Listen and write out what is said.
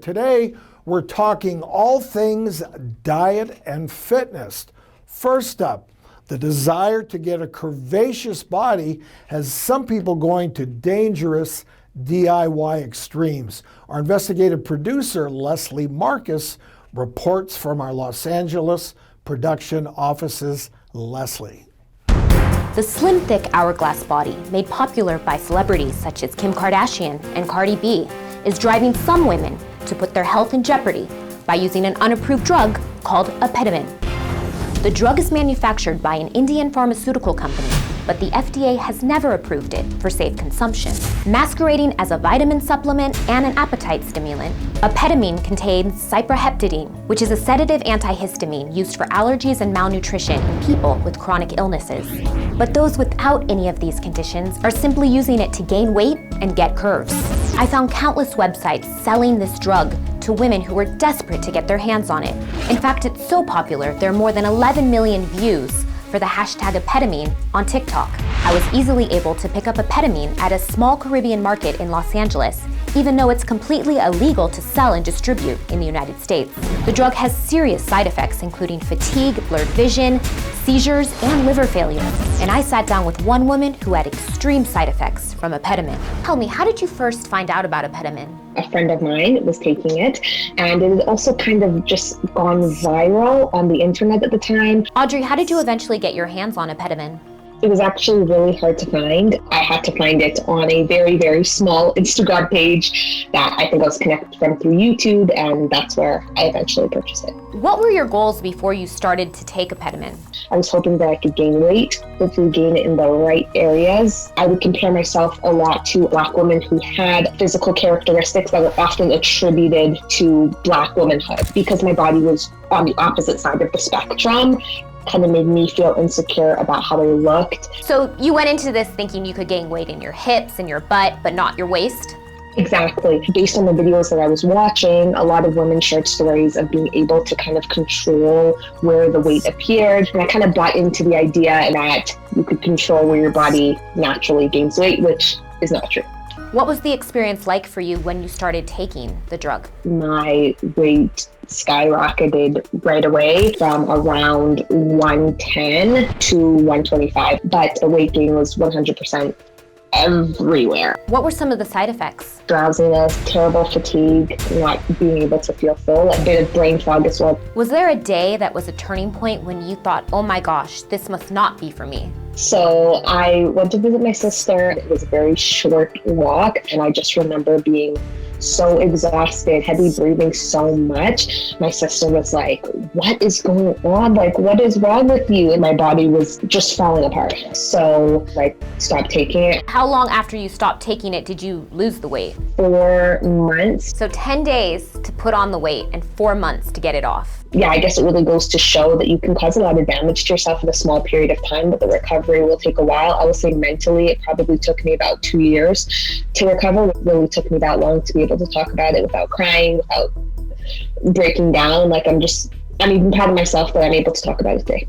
Today, we're talking all things diet and fitness. First up, the desire to get a curvaceous body has some people going to dangerous DIY extremes. Our investigative producer, Leslie Marcus, reports from our Los Angeles production offices. Leslie. The slim, thick hourglass body, made popular by celebrities such as Kim Kardashian and Cardi B, is driving some women to put their health in jeopardy by using an unapproved drug called apetamin. The drug is manufactured by an Indian pharmaceutical company, but the FDA has never approved it for safe consumption. Masquerading as a vitamin supplement and an appetite stimulant, apetamin contains cyproheptadine, which is a sedative antihistamine used for allergies and malnutrition in people with chronic illnesses. But those without any of these conditions are simply using it to gain weight and get curves. I found countless websites selling this drug to women who were desperate to get their hands on it. In fact, it's so popular, there are more than 11 million views for the hashtag apetamin on TikTok. I was easily able to pick up apetamin at a small Caribbean market in Los Angeles, even though it's completely illegal to sell and distribute in the United States. The drug has serious side effects, including fatigue, blurred vision, seizures, and liver failure. And I sat down with one woman who had extreme side effects from apetamin. Tell me, how did you first find out about apetamin? A friend of mine was taking it, and it had also kind of just gone viral on the internet at the time. Audrey, how did you eventually get your hands on apetamin? It was actually really hard to find. I had to find it on a very, very small Instagram page that I think I was connected from through YouTube, and that's where I eventually purchased it. What were your goals before you started to take apetamin? I was hoping that I could gain weight, hopefully gain it in the right areas. I would compare myself a lot to Black women who had physical characteristics that were often attributed to Black womanhood. Because my body was on the opposite side of the spectrum, kind of made me feel insecure about how I looked. So you went into this thinking you could gain weight in your hips and your butt, but not your waist? Exactly. Based on the videos that I was watching, a lot of women shared stories of being able to kind of control where the weight appeared. And I kind of bought into the idea that you could control where your body naturally gains weight, which is not true. What was the experience like for you when you started taking the drug? My weight skyrocketed right away from around 110 to 125, but the weight gain was 100% everywhere. What were some of the side effects? Drowsiness, terrible fatigue, not being able to feel full, a bit of brain fog as well. Was there a day that was a turning point when you thought, oh my gosh, this must not be for me? So I went to visit my sister. It was a very short walk, and I just remember being so exhausted, heavy breathing so much. My sister was like, what is going on? Like, what is wrong with you? And my body was just falling apart. So I stopped taking it. How long after you stopped taking it did you lose the weight? 4 months. So 10 days to put on the weight and 4 months to get it off. Yeah, I guess it really goes to show that you can cause a lot of damage to yourself in a small period of time, but the recovery will take a while. I would say mentally, it probably took me about 2 years to recover. It really took me that long to be able to talk about it without crying, without breaking down. I'm even proud of myself that I'm able to talk about it today.